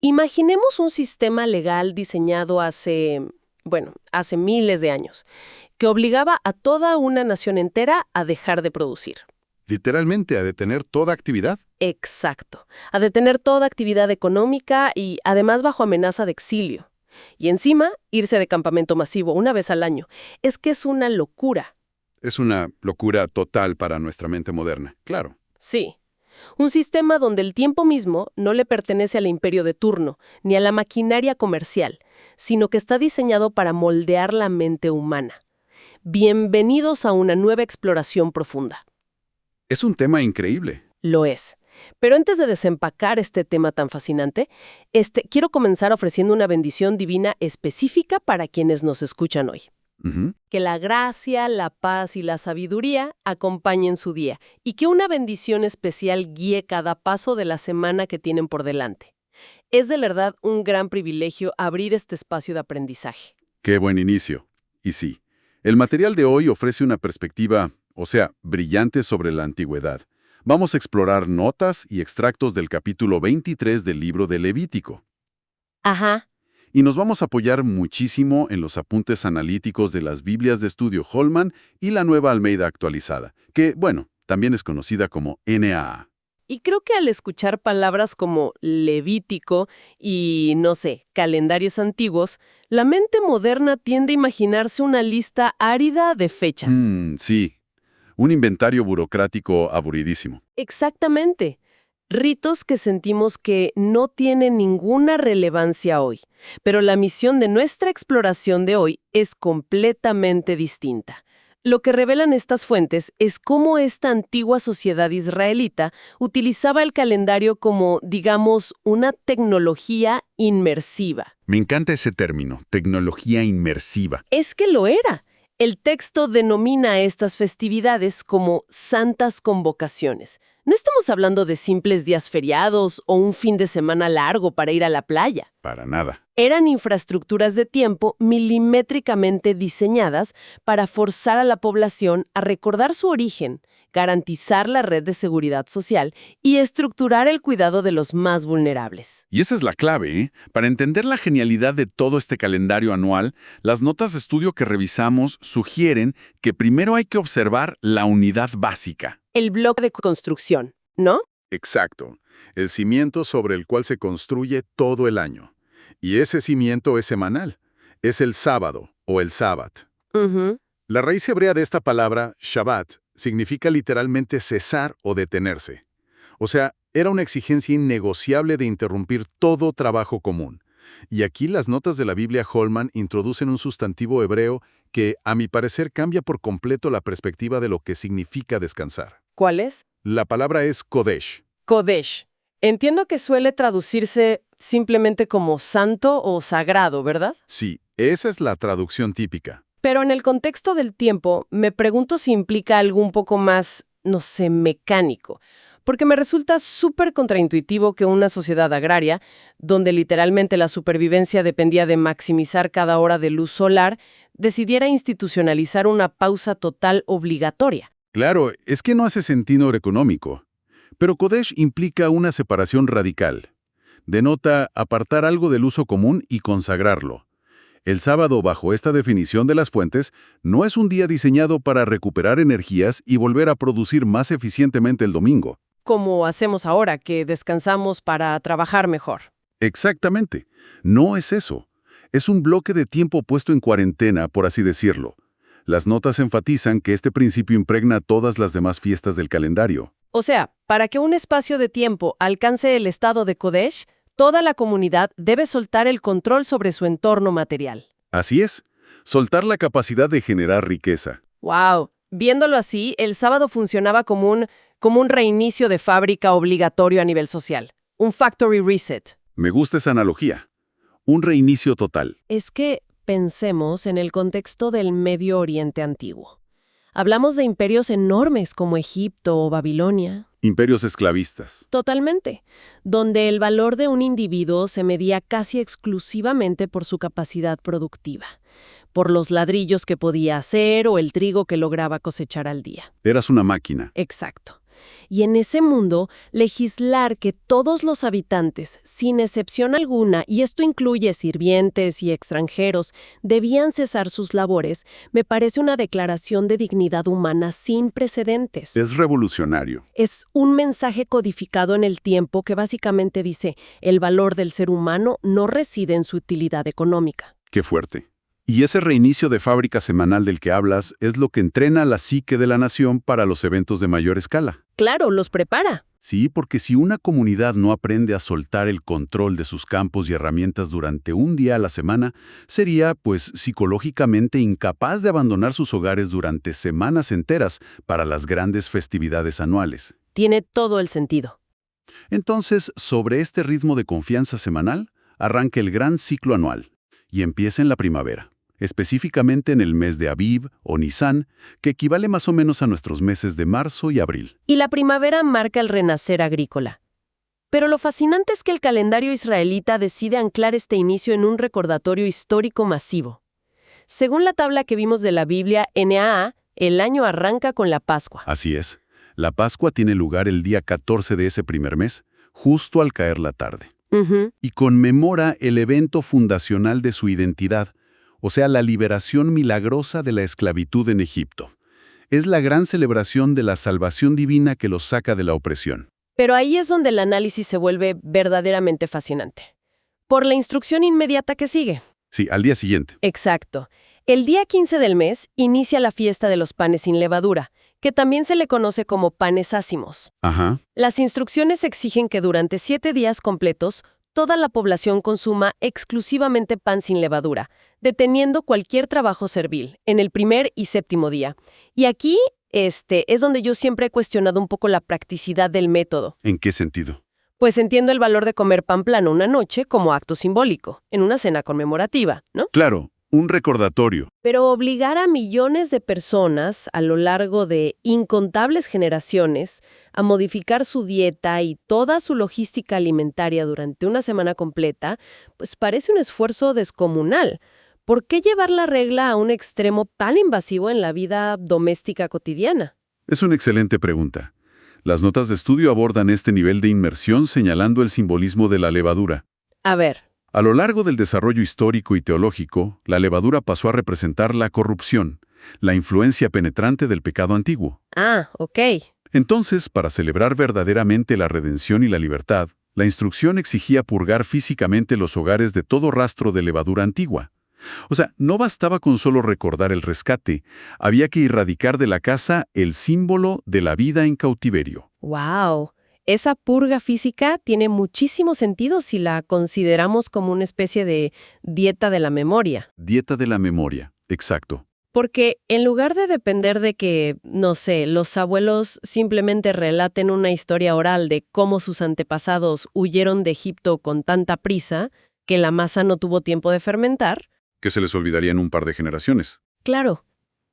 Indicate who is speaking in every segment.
Speaker 1: Imaginemos un sistema legal diseñado hace miles de años, que obligaba a toda una nación entera a dejar de producir.
Speaker 2: Literalmente a detener toda actividad.
Speaker 1: Exacto, a detener toda actividad económica y además bajo amenaza de exilio. Y encima, irse de campamento masivo una vez al año. Es que es una locura.
Speaker 2: Es una locura total para nuestra mente moderna, claro.
Speaker 1: Sí. Un sistema donde el tiempo mismo no le pertenece al imperio de turno, ni a la maquinaria comercial, sino que está diseñado para moldear la mente humana. Bienvenidos a una nueva exploración profunda.
Speaker 2: Es un tema increíble.
Speaker 1: Lo es. Pero antes de desempacar este tema tan fascinante, quiero comenzar ofreciendo una bendición divina específica para quienes nos escuchan hoy.
Speaker 2: Ujú.
Speaker 1: Que la gracia, la paz y la sabiduría acompañen su día y que una bendición especial guíe cada paso de la semana que tienen por delante. Es de verdad un gran privilegio abrir este espacio de aprendizaje.
Speaker 2: Qué buen inicio. Y sí, el material de hoy ofrece una perspectiva, brillante sobre la antigüedad. Vamos a explorar notas y extractos del capítulo 23 del libro de Levítico.
Speaker 1: Ajá.
Speaker 2: Y nos vamos a apoyar muchísimo en los apuntes analíticos de las Biblias de estudio Holman y la Nueva Almeida actualizada, que, también es conocida como NAA.
Speaker 1: Y creo que al escuchar palabras como Levítico y, calendarios antiguos, la mente moderna tiende a imaginarse una lista árida de fechas.
Speaker 2: Sí, un inventario burocrático aburridísimo.
Speaker 1: Exactamente. Ritos que sentimos que no tienen ninguna relevancia hoy. Pero la misión de nuestra exploración de hoy es completamente distinta. Lo que revelan estas fuentes es cómo esta antigua sociedad israelita utilizaba el calendario como, digamos, una tecnología inmersiva.
Speaker 2: Me encanta ese término, tecnología inmersiva.
Speaker 1: Es que lo era. El texto denomina a estas festividades como santas convocaciones. No estamos hablando de simples días feriados o un fin de semana largo para ir a la playa.
Speaker 2: Para nada.
Speaker 1: Eran infraestructuras de tiempo milimétricamente diseñadas para forzar a la población a recordar su origen, garantizar la red de seguridad social y estructurar el cuidado de los más vulnerables.
Speaker 2: Y esa es la clave, ¿eh? Para entender la genialidad de todo este calendario anual, las notas de estudio que revisamos sugieren que primero hay que observar la unidad básica.
Speaker 1: El bloque de construcción, ¿no?
Speaker 2: Exacto. El cimiento sobre el cual se construye todo el año. Y ese cimiento es semanal. Es el sábado o el sábat.
Speaker 1: Ujú.
Speaker 2: La raíz hebrea de esta palabra, Shabbat, significa literalmente cesar o detenerse. O sea, era una exigencia innegociable de interrumpir todo trabajo común. Y aquí las notas de la Biblia Holman introducen un sustantivo hebreo que, a mi parecer, cambia por completo la perspectiva de lo que significa descansar.
Speaker 1: ¿Cuál es?
Speaker 2: La palabra es Kodesh.
Speaker 1: Kodesh. Entiendo que suele traducirse simplemente como santo o sagrado, ¿verdad?
Speaker 2: Sí, esa es la traducción típica.
Speaker 1: Pero en el contexto del tiempo, me pregunto si implica algo un poco más, mecánico. Porque me resulta súper contraintuitivo que una sociedad agraria, donde literalmente la supervivencia dependía de maximizar cada hora de luz solar, decidiera institucionalizar una pausa total obligatoria.
Speaker 2: Claro, es que no hace sentido económico. Pero Kodesh implica una separación radical. Denota apartar algo del uso común y consagrarlo. El sábado, bajo esta definición de las fuentes, no es un día diseñado para recuperar energías y volver a producir más eficientemente el domingo.
Speaker 1: Como hacemos ahora, que descansamos para trabajar mejor.
Speaker 2: Exactamente. No es eso. Es un bloque de tiempo puesto en cuarentena, por así decirlo. Las notas enfatizan que este principio impregna todas las demás fiestas del calendario.
Speaker 1: O sea, para que un espacio de tiempo alcance el estado de Kodesh, toda la comunidad debe soltar el control sobre su entorno material.
Speaker 2: Así es. Soltar la capacidad de generar riqueza.
Speaker 1: ¡Wow! Viéndolo así, el sábado funcionaba como un reinicio de fábrica obligatorio a nivel social. Un factory reset.
Speaker 2: Me gusta esa analogía. Un reinicio total.
Speaker 1: Es que pensemos en el contexto del Medio Oriente antiguo. Hablamos de imperios enormes como Egipto o Babilonia.
Speaker 2: Imperios esclavistas.
Speaker 1: Totalmente, donde el valor de un individuo se medía casi exclusivamente por su capacidad productiva, por los ladrillos que podía hacer o el trigo que lograba cosechar al día.
Speaker 2: Eras una máquina.
Speaker 1: Exacto. Y en ese mundo, legislar que todos los habitantes, sin excepción alguna, y esto incluye sirvientes y extranjeros, debían cesar sus labores, me parece una declaración de dignidad humana sin precedentes.
Speaker 2: Es revolucionario.
Speaker 1: Es un mensaje codificado en el tiempo que básicamente dice, el valor del ser humano no reside en su utilidad económica.
Speaker 2: Qué fuerte. Y ese reinicio de fábrica semanal del que hablas es lo que entrena la psique de la nación para los eventos de mayor escala.
Speaker 1: Claro, los prepara.
Speaker 2: Sí, porque si una comunidad no aprende a soltar el control de sus campos y herramientas durante un día a la semana, sería, pues, psicológicamente incapaz de abandonar sus hogares durante semanas enteras para las grandes festividades anuales.
Speaker 1: Tiene todo el sentido.
Speaker 2: Entonces, sobre este ritmo de confianza semanal, arranca el gran ciclo anual y empieza en la primavera, específicamente en el mes de Aviv o Nisan, que equivale más o menos a nuestros meses de marzo y abril.
Speaker 1: Y la primavera marca el renacer agrícola. Pero lo fascinante es que el calendario israelita decide anclar este inicio en un recordatorio histórico masivo. Según la tabla que vimos de la Biblia, NAA, el año arranca con la Pascua.
Speaker 2: Así es. La Pascua tiene lugar el día 14 de ese primer mes, justo al caer la tarde. Y conmemora el evento fundacional de su identidad, o sea, la liberación milagrosa de la esclavitud en Egipto. Es la gran celebración de la salvación divina que los saca de la opresión.
Speaker 1: Pero ahí es donde el análisis se vuelve verdaderamente fascinante. Por la instrucción inmediata que sigue.
Speaker 2: Sí, al día siguiente.
Speaker 1: Exacto. El día 15 del mes inicia la fiesta de los panes sin levadura, que también se le conoce como panes ácimos.
Speaker 2: Ajá.
Speaker 1: Las instrucciones exigen que durante 7 días completos toda la población consuma exclusivamente pan sin levadura, deteniendo cualquier trabajo servil en el primer y séptimo día. Y aquí, es donde yo siempre he cuestionado un poco la practicidad del método.
Speaker 2: ¿En qué sentido?
Speaker 1: Pues entiendo el valor de comer pan plano una noche como acto simbólico, en una cena conmemorativa, ¿no?
Speaker 2: Claro, un recordatorio.
Speaker 1: Pero obligar a millones de personas a lo largo de incontables generaciones a modificar su dieta y toda su logística alimentaria durante una semana completa, pues parece un esfuerzo descomunal. ¿Por qué llevar la regla a un extremo tan invasivo en la vida doméstica cotidiana?
Speaker 2: Es una excelente pregunta. Las notas de estudio abordan este nivel de inmersión señalando el simbolismo de la levadura.
Speaker 1: A ver.
Speaker 2: A lo largo del desarrollo histórico y teológico, la levadura pasó a representar la corrupción, la influencia penetrante del pecado antiguo.
Speaker 1: Ah, ok.
Speaker 2: Entonces, para celebrar verdaderamente la redención y la libertad, la instrucción exigía purgar físicamente los hogares de todo rastro de levadura antigua. O sea, no bastaba con solo recordar el rescate, había que erradicar de la casa el símbolo de la vida en cautiverio.
Speaker 1: ¡Wow! Esa purga física tiene muchísimo sentido si la consideramos como una especie de dieta de la memoria.
Speaker 2: Dieta de la memoria, exacto.
Speaker 1: Porque en lugar de depender de que, no sé, los abuelos simplemente relaten una historia oral de cómo sus antepasados huyeron de Egipto con tanta prisa que la masa no tuvo tiempo de fermentar.
Speaker 2: Que se les olvidaría en un par de generaciones.
Speaker 1: Claro,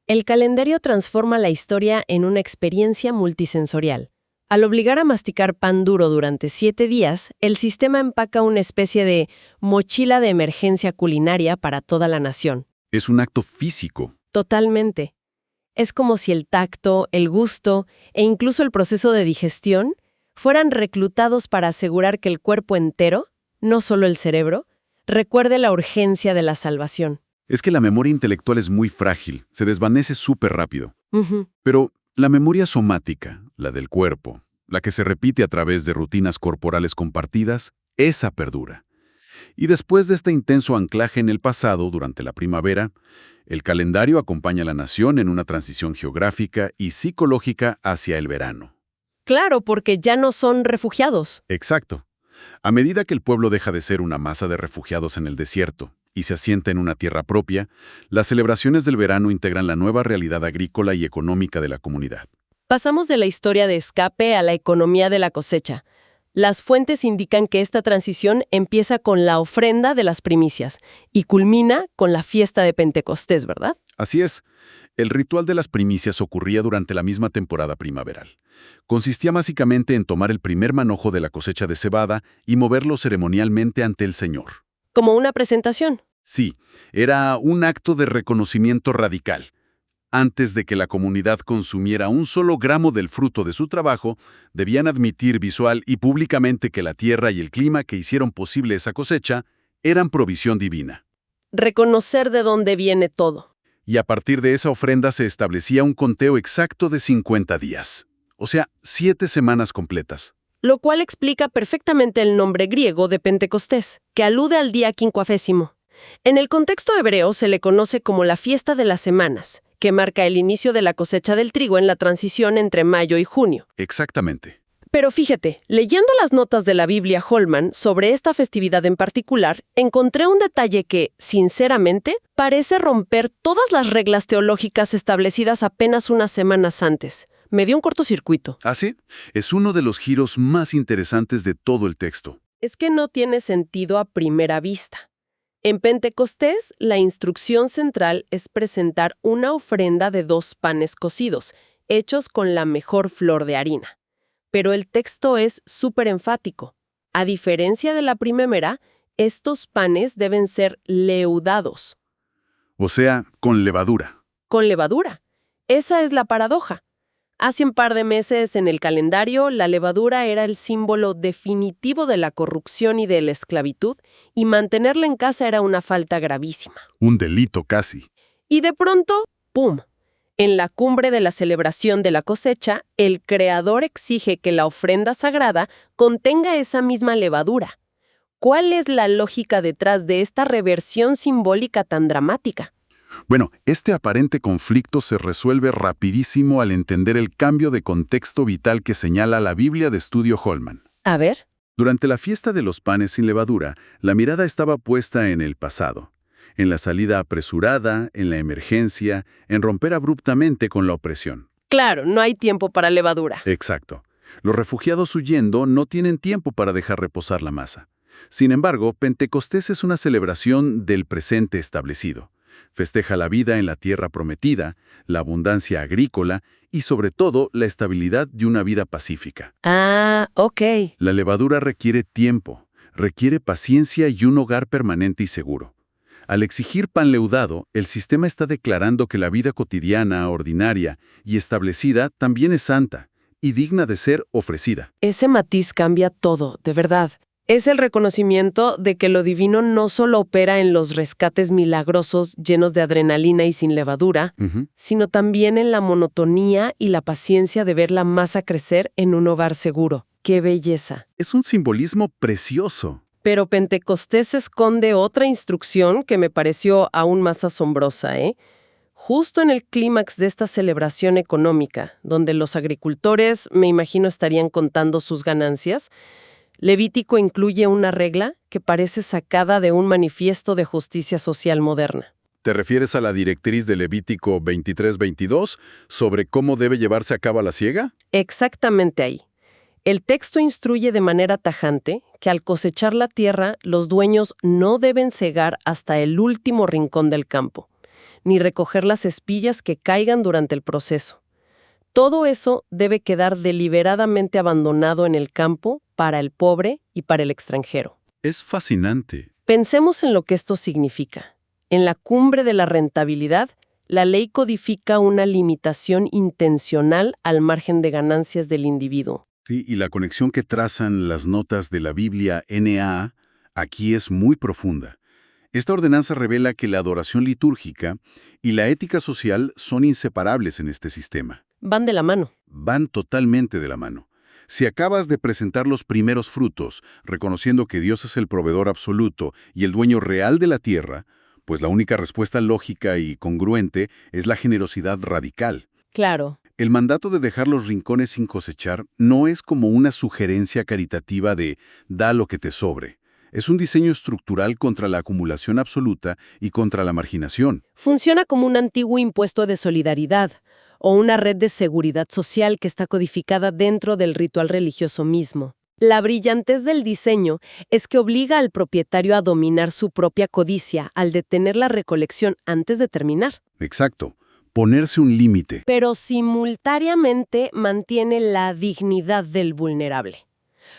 Speaker 1: el calendario transforma la historia en una experiencia multisensorial. Al obligar a masticar pan duro durante 7 días, el sistema empaca una especie de mochila de emergencia culinaria para toda la nación.
Speaker 2: Es un acto físico.
Speaker 1: Totalmente. Es como si el tacto, el gusto e incluso el proceso de digestión fueran reclutados para asegurar que el cuerpo entero, no solo el cerebro, recuerde la urgencia de la salvación.
Speaker 2: Es que la memoria intelectual es muy frágil, se desvanece súper rápido. Pero la memoria somática, la del cuerpo, la que se repite a través de rutinas corporales compartidas, esa perdura. Y después de este intenso anclaje en el pasado durante la primavera, el calendario acompaña a la nación en una transición geográfica y psicológica hacia el verano.
Speaker 1: Claro, porque ya no son refugiados.
Speaker 2: Exacto. A medida que el pueblo deja de ser una masa de refugiados en el desierto y se asienta en una tierra propia, las celebraciones del verano integran la nueva realidad agrícola y económica de la comunidad.
Speaker 1: Pasamos de la historia de escape a la economía de la cosecha. Las fuentes indican que esta transición empieza con la ofrenda de las primicias y culmina con la fiesta de Pentecostés, ¿verdad?
Speaker 2: Así es. El ritual de las primicias ocurría durante la misma temporada primaveral. Consistía básicamente en tomar el primer manojo de la cosecha de cebada y moverlo ceremonialmente ante el Señor.
Speaker 1: Como una presentación.
Speaker 2: Sí, era un acto de reconocimiento radical. Antes de que la comunidad consumiera un solo gramo del fruto de su trabajo, debían admitir visual y públicamente que la tierra y el clima que hicieron posible esa cosecha eran provisión divina.
Speaker 1: Reconocer de dónde viene todo.
Speaker 2: Y a partir de esa ofrenda se establecía un conteo exacto de 50 días, o sea, 7 semanas completas.
Speaker 1: Lo cual explica perfectamente el nombre griego de Pentecostés, que alude al día quincuagésimo. En el contexto hebreo se le conoce como la fiesta de las semanas, que marca el inicio de la cosecha del trigo en la transición entre mayo y junio.
Speaker 2: Exactamente.
Speaker 1: Pero fíjate, leyendo las notas de la Biblia Holman sobre esta festividad en particular, encontré un detalle que, sinceramente, parece romper todas las reglas teológicas establecidas apenas unas semanas antes. Me dio un cortocircuito.
Speaker 2: ¿Ah, sí? Es uno de los giros más interesantes de todo el texto.
Speaker 1: Es que no tiene sentido a primera vista. En Pentecostés, la instrucción central es presentar una ofrenda de 2 panes cocidos, hechos con la mejor flor de harina. Pero el texto es súper enfático. A diferencia de la primera, estos panes deben ser leudados.
Speaker 2: O sea, con levadura.
Speaker 1: Con levadura. Esa es la paradoja. Hace un par de meses en el calendario, la levadura era el símbolo definitivo de la corrupción y de la esclavitud, y mantenerla en casa era una falta gravísima.
Speaker 2: Un delito casi.
Speaker 1: Y de pronto, ¡pum! En la cumbre de la celebración de la cosecha, el Creador exige que la ofrenda sagrada contenga esa misma levadura. ¿Cuál es la lógica detrás de esta reversión simbólica tan dramática?
Speaker 2: Bueno, este aparente conflicto se resuelve rapidísimo al entender el cambio de contexto vital que señala la Biblia de Estudio Holman.
Speaker 1: A ver.
Speaker 2: Durante la fiesta de los panes sin levadura, la mirada estaba puesta en el pasado, en la salida apresurada, en la emergencia, en romper abruptamente con la opresión.
Speaker 1: Claro, no hay tiempo para levadura.
Speaker 2: Exacto. Los refugiados huyendo no tienen tiempo para dejar reposar la masa. Sin embargo, Pentecostés es una celebración del presente establecido. Festeja la vida en la tierra prometida, la abundancia agrícola y, sobre todo, la estabilidad de una vida pacífica.
Speaker 1: Ah, ok.
Speaker 2: La levadura requiere tiempo, requiere paciencia y un hogar permanente y seguro. Al exigir pan leudado, el sistema está declarando que la vida cotidiana, ordinaria y establecida también es santa y digna de ser ofrecida.
Speaker 1: Ese matiz cambia todo, de verdad. Es el reconocimiento de que lo divino no solo opera en los rescates milagrosos llenos de adrenalina y sin levadura, sino también en la monotonía y la paciencia de ver la masa crecer en un hogar seguro. ¡Qué belleza!
Speaker 2: Es un simbolismo precioso.
Speaker 1: Pero Pentecostés esconde otra instrucción que me pareció aún más asombrosa, ¿eh? Justo en el clímax de esta celebración económica, donde los agricultores, me imagino, estarían contando sus ganancias, Levítico incluye una regla que parece sacada de un manifiesto de justicia social moderna.
Speaker 2: ¿Te refieres a la directriz de Levítico 23-22 sobre cómo debe llevarse a cabo la siega?
Speaker 1: Exactamente ahí. El texto instruye de manera tajante que al cosechar la tierra, los dueños no deben cegar hasta el último rincón del campo, ni recoger las espillas que caigan durante el proceso. Todo eso debe quedar deliberadamente abandonado en el campo para el pobre y para el extranjero.
Speaker 2: Es fascinante.
Speaker 1: Pensemos en lo que esto significa. En la cumbre de la rentabilidad, la ley codifica una limitación intencional al margen de ganancias del individuo.
Speaker 2: Sí, y la conexión que trazan las notas de la Biblia NA aquí es muy profunda. Esta ordenanza revela que la adoración litúrgica y la ética social son inseparables en este sistema.
Speaker 1: Van de la mano.
Speaker 2: Van totalmente de la mano. Si acabas de presentar los primeros frutos, reconociendo que Dios es el proveedor absoluto y el dueño real de la tierra, pues la única respuesta lógica y congruente es la generosidad radical.
Speaker 1: Claro.
Speaker 2: El mandato de dejar los rincones sin cosechar no es como una sugerencia caritativa de da lo que te sobre. Es un diseño estructural contra la acumulación absoluta y contra la marginación.
Speaker 1: Funciona como un antiguo impuesto de solidaridad o una red de seguridad social que está codificada dentro del ritual religioso mismo. La brillantez del diseño es que obliga al propietario a dominar su propia codicia al detener la recolección antes de terminar.
Speaker 2: Exacto. Ponerse un límite.
Speaker 1: Pero simultáneamente mantiene la dignidad del vulnerable.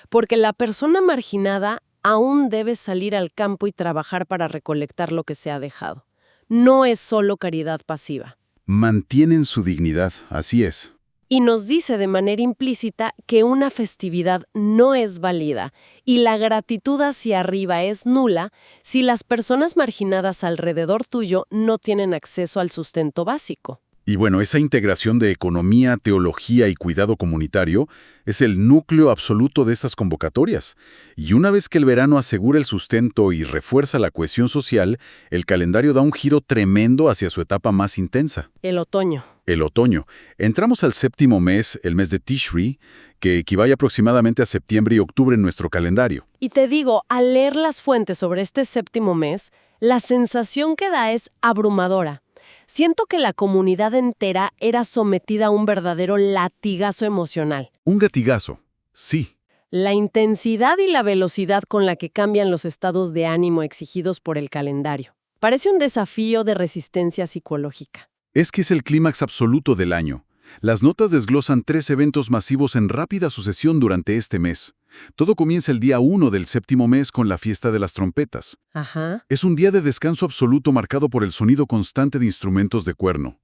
Speaker 1: Porque la persona marginada aún debe salir al campo y trabajar para recolectar lo que se ha dejado. No es solo caridad pasiva.
Speaker 2: Mantienen su dignidad, así es.
Speaker 1: Y nos dice de manera implícita que una festividad no es válida y la gratitud hacia arriba es nula si las personas marginadas alrededor tuyo no tienen acceso al sustento básico.
Speaker 2: Y bueno, esa integración de economía, teología y cuidado comunitario es el núcleo absoluto de estas convocatorias. Y una vez que el verano asegura el sustento y refuerza la cohesión social, el calendario da un giro tremendo hacia su etapa más intensa.
Speaker 1: El otoño.
Speaker 2: El otoño. Entramos al séptimo mes, el mes de Tishri, que equivale aproximadamente a septiembre y octubre en nuestro calendario.
Speaker 1: Y te digo, al leer las fuentes sobre este séptimo mes, la sensación que da es abrumadora. Siento que la comunidad entera era sometida a un verdadero latigazo emocional.
Speaker 2: Un gatigazo, sí.
Speaker 1: La intensidad y la velocidad con la que cambian los estados de ánimo exigidos por el calendario. Parece un desafío de resistencia psicológica.
Speaker 2: Es que es el clímax absoluto del año. Las notas desglosan 3 eventos masivos en rápida sucesión durante este mes. Todo comienza el día 1 del séptimo mes con la fiesta de las trompetas.
Speaker 1: Ajá.
Speaker 2: Es un día de descanso absoluto marcado por el sonido constante de instrumentos de cuerno.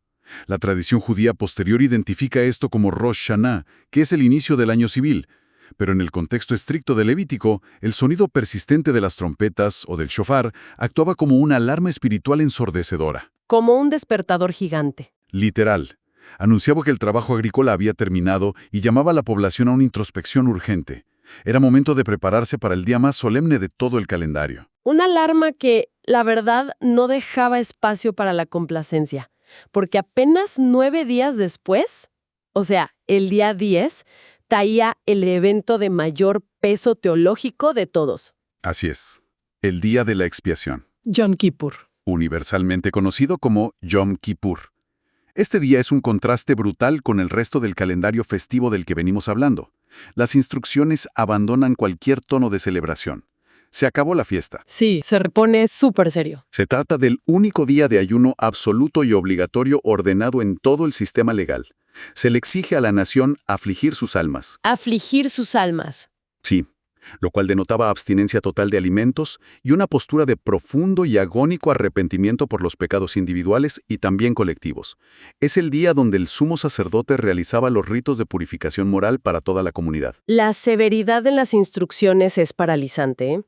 Speaker 2: La tradición judía posterior identifica esto como Rosh Hashanah, que es el inicio del año civil. Pero en el contexto estricto de Levítico, el sonido persistente de las trompetas o del shofar actuaba como una alarma espiritual ensordecedora.
Speaker 1: Como un despertador gigante.
Speaker 2: Literal. Anunciaba que el trabajo agrícola había terminado y llamaba a la población a una introspección urgente. Era momento de prepararse para el día más solemne de todo el calendario.
Speaker 1: Una alarma que, la verdad, no dejaba espacio para la complacencia, porque apenas 9 días después, o sea, el día 10, traía el evento de mayor peso teológico de todos.
Speaker 2: Así es. El día de la expiación.
Speaker 1: Yom Kippur.
Speaker 2: Universalmente conocido como Yom Kippur. Este día es un contraste brutal con el resto del calendario festivo del que venimos hablando. Las instrucciones abandonan cualquier tono de celebración. Se acabó la fiesta.
Speaker 1: Sí, se repone súper serio.
Speaker 2: Se trata del único día de ayuno absoluto y obligatorio ordenado en todo el sistema legal. Se le exige a la nación afligir sus almas.
Speaker 1: Afligir sus almas.
Speaker 2: Sí, lo cual denotaba abstinencia total de alimentos y una postura de profundo y agónico arrepentimiento por los pecados individuales y también colectivos. Es el día donde el sumo sacerdote realizaba los ritos de purificación moral para toda la comunidad.
Speaker 1: La severidad en las instrucciones es paralizante, ¿eh?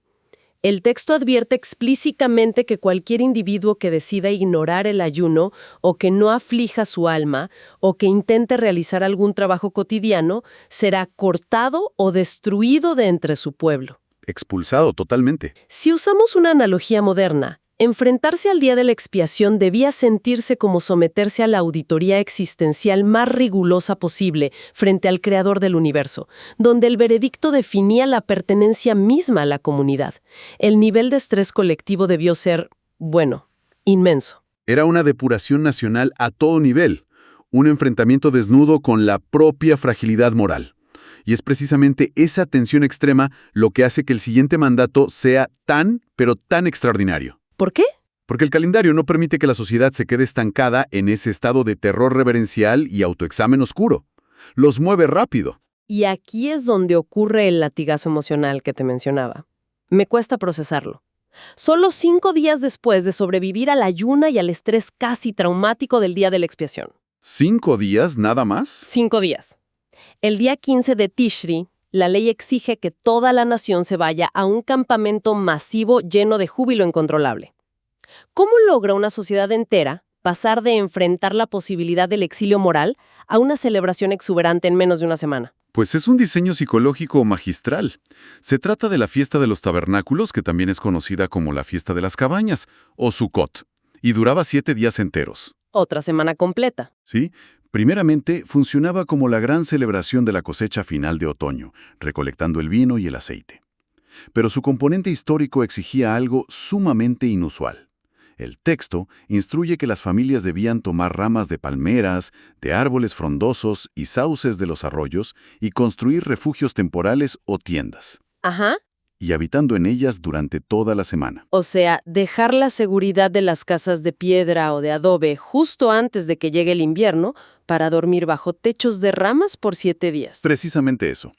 Speaker 1: El texto advierte explícitamente que cualquier individuo que decida ignorar el ayuno o que no aflija su alma o que intente realizar algún trabajo cotidiano será cortado o destruido de entre su pueblo.
Speaker 2: Expulsado totalmente.
Speaker 1: Si usamos una analogía moderna, enfrentarse al día de la expiación debía sentirse como someterse a la auditoría existencial más rigurosa posible frente al creador del universo, donde el veredicto definía la pertenencia misma a la comunidad. El nivel de estrés colectivo debió ser, bueno, inmenso.
Speaker 2: Era una depuración nacional a todo nivel, un enfrentamiento desnudo con la propia fragilidad moral. Y es precisamente esa tensión extrema lo que hace que el siguiente mandato sea pero tan extraordinario.
Speaker 1: ¿Por qué?
Speaker 2: Porque el calendario no permite que la sociedad se quede estancada en ese estado de terror reverencial y autoexamen oscuro. Los mueve rápido.
Speaker 1: Y aquí es donde ocurre el latigazo emocional que te mencionaba. Me cuesta procesarlo. Solo 5 días después de sobrevivir al ayuno y al estrés casi traumático del día de la expiación.
Speaker 2: 5 días nada más.
Speaker 1: 5 días. El día 15 de Tishri, la ley exige que toda la nación se vaya a un campamento masivo lleno de júbilo incontrolable. ¿Cómo logra una sociedad entera pasar de enfrentar la posibilidad del exilio moral a una celebración exuberante en menos de una semana?
Speaker 2: Pues es un diseño psicológico magistral. Se trata de la fiesta de los tabernáculos, que también es conocida como la fiesta de las cabañas, o Sukkot, y duraba 7 días enteros.
Speaker 1: Otra semana completa.
Speaker 2: ¿Sí? Primeramente, funcionaba como la gran celebración de la cosecha final de otoño, recolectando el vino y el aceite. Pero su componente histórico exigía algo sumamente inusual. El texto instruye que las familias debían tomar ramas de palmeras, de árboles frondosos y sauces de los arroyos y construir refugios temporales o tiendas.
Speaker 1: Ajá.
Speaker 2: Y habitando en ellas durante toda la semana.
Speaker 1: O sea, dejar la seguridad de las casas de piedra o de adobe justo antes de que llegue el invierno para dormir bajo techos de ramas por 7 días.
Speaker 2: Precisamente eso.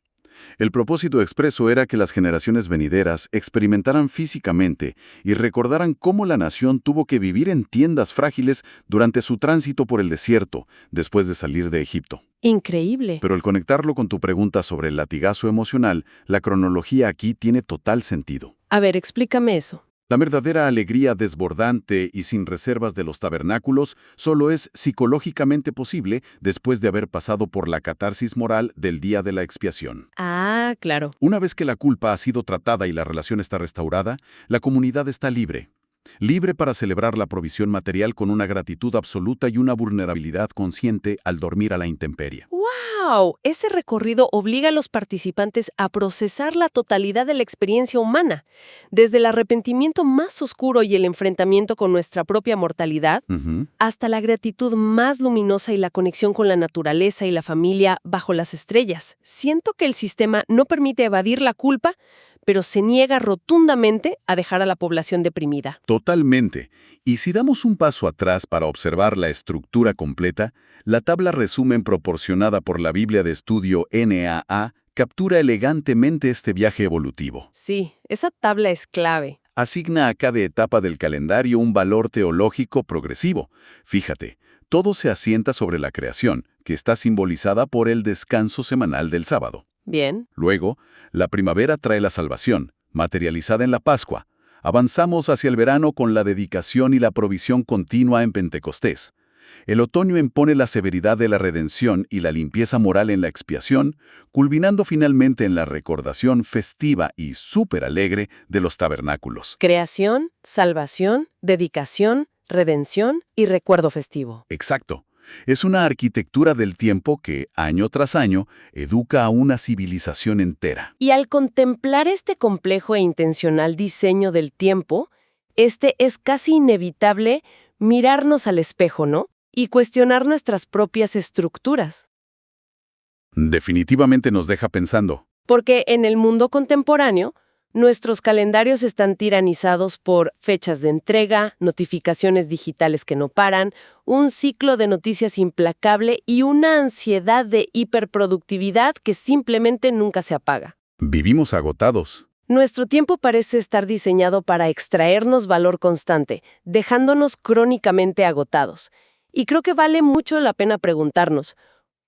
Speaker 2: El propósito expreso era que las generaciones venideras experimentaran físicamente y recordaran cómo la nación tuvo que vivir en tiendas frágiles durante su tránsito por el desierto, después de salir de Egipto.
Speaker 1: Increíble.
Speaker 2: Pero al conectarlo con tu pregunta sobre el latigazo emocional, la cronología aquí tiene total sentido.
Speaker 1: A ver, explícame eso.
Speaker 2: La verdadera alegría desbordante y sin reservas de los tabernáculos solo es psicológicamente posible después de haber pasado por la catarsis moral del día de la expiación.
Speaker 1: Ah, claro.
Speaker 2: Una vez que la culpa ha sido tratada y la relación está restaurada, la comunidad está libre. Libre para celebrar la provisión material con una gratitud absoluta y una vulnerabilidad consciente al dormir a la intemperie.
Speaker 1: ¡Wow! Ese recorrido obliga a los participantes a procesar la totalidad de la experiencia humana, desde el arrepentimiento más oscuro y el enfrentamiento con nuestra propia mortalidad,
Speaker 2: Ujú.
Speaker 1: hasta la gratitud más luminosa y la conexión con la naturaleza y la familia bajo las estrellas. Siento que el sistema no permite evadir la culpa, pero se niega rotundamente a dejar a la población deprimida.
Speaker 2: Totalmente. Y si damos un paso atrás para observar la estructura completa, la tabla resumen proporcionada por la Biblia de Estudio NAA captura elegantemente este viaje evolutivo.
Speaker 1: Sí, esa tabla es clave.
Speaker 2: Asigna a cada etapa del calendario un valor teológico progresivo. Fíjate, todo se asienta sobre la creación, que está simbolizada por el descanso semanal del sábado.
Speaker 1: Bien.
Speaker 2: Luego, la primavera trae la salvación, materializada en la Pascua. Avanzamos hacia el verano con la dedicación y la provisión continua en Pentecostés. El otoño impone la severidad de la redención y la limpieza moral en la expiación, culminando finalmente en la recordación festiva y súper alegre de los tabernáculos.
Speaker 1: Creación, salvación, dedicación, redención y recuerdo festivo.
Speaker 2: Exacto. Es una arquitectura del tiempo que, año tras año, educa a una civilización entera.
Speaker 1: Y al contemplar este complejo e intencional diseño del tiempo, es casi inevitable mirarnos al espejo, ¿no? Y cuestionar nuestras propias estructuras.
Speaker 2: Definitivamente nos deja pensando.
Speaker 1: Porque en el mundo contemporáneo, nuestros calendarios están tiranizados por fechas de entrega, notificaciones digitales que no paran, un ciclo de noticias implacable y una ansiedad de hiperproductividad que simplemente nunca se apaga.
Speaker 2: Vivimos agotados.
Speaker 1: Nuestro tiempo parece estar diseñado para extraernos valor constante, dejándonos crónicamente agotados. Y creo que vale mucho la pena preguntarnos,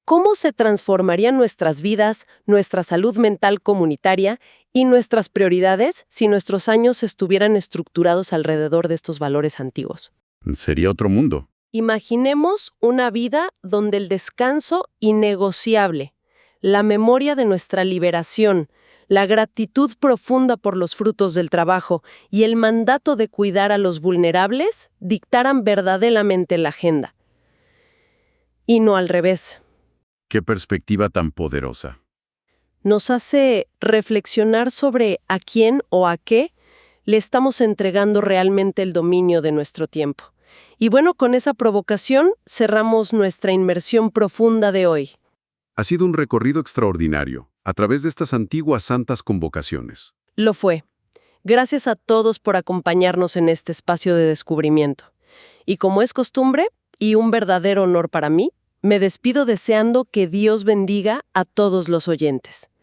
Speaker 1: ¿cómo se transformarían nuestras vidas, nuestra salud mental comunitaria y nuestras prioridades si nuestros años estuvieran estructurados alrededor de estos valores antiguos?
Speaker 2: Sería otro mundo.
Speaker 1: Imaginemos una vida donde el descanso innegociable, la memoria de nuestra liberación, la gratitud profunda por los frutos del trabajo y el mandato de cuidar a los vulnerables dictaran verdaderamente la agenda. Y no al revés.
Speaker 2: Qué perspectiva tan poderosa.
Speaker 1: Nos hace reflexionar sobre a quién o a qué le estamos entregando realmente el dominio de nuestro tiempo. Y bueno, con esa provocación cerramos nuestra inmersión profunda de hoy.
Speaker 2: Ha sido un recorrido extraordinario, a través de estas antiguas santas convocaciones.
Speaker 1: Lo fue. Gracias a todos por acompañarnos en este espacio de descubrimiento. Y como es costumbre, y un verdadero honor para mí, me despido deseando que Dios bendiga a todos los oyentes.